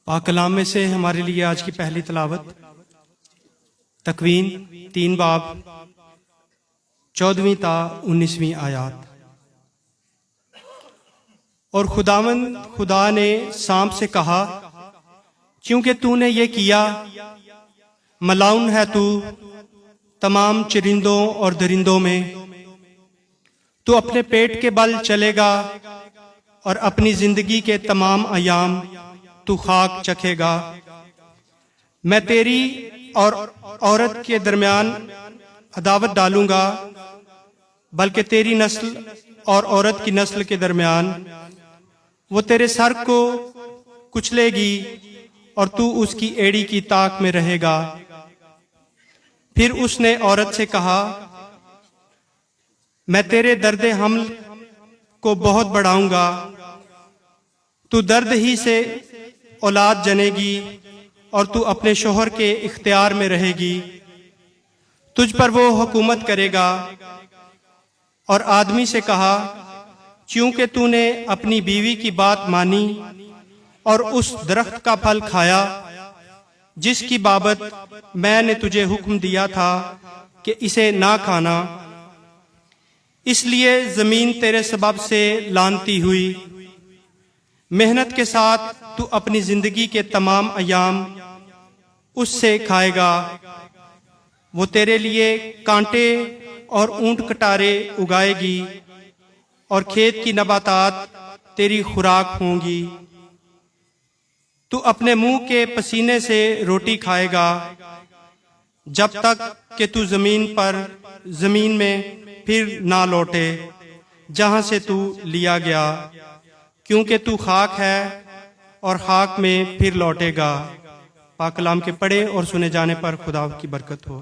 पाक कलाम में से हमारे लिए आज की पहली तलावत तकवीन 3 बाब 14वीं ता 19वीं आयात। और खुदा ने सांप से कहा, क्योंकि तूने ये किया, मलाउन है तू तमाम चरिंदों और दरिंदों में। तू अपने पेट के बल चलेगा और अपनी जिंदगी के तमाम अयाम तू खाक चखेगा। मैं तेरी और औरत के दरमियान अदावत डालूंगा, बल्कि तेरी नस्ल और औरत की नस्ल के दरमियान। वो तेरे सर को कुचलेगी और तू उसकी एड़ी की ताक में रहेगा। फिर उसने औरत से कहा, मैं तेरे दर्द हमल को बहुत बढ़ाऊंगा। तू दर्द ही से औलाद जनेगी और तू अपने शोहर के इख्तियार में रहेगी। तुझ पर वो हुकूमत करेगा। और आदमी से कहा, क्योंकि तूने अपनी बीवी की बात मानी और उस दरख्त का फल खाया जिसकी बाबत मैंने तुझे हुक्म दिया था कि इसे ना खाना, इसलिए जमीन तेरे सबब से लानती हुई। मेहनत के साथ तू अपनी जिंदगी के तमाम अयाम उससे खाएगा। वो तेरे लिए कांटे और ऊंट कटारे उगाएगी और खेत की नबातात तेरी खुराक होंगी। तू अपने मुंह के पसीने से रोटी खाएगा जब तक कि तू जमीन में फिर ना लौटे जहां से तू लिया गया, क्योंकि तू खाक है और खाक में फिर लौटेगा। पाक कलाम के पढ़े और सुने जाने पर खुदा की बरकत हो।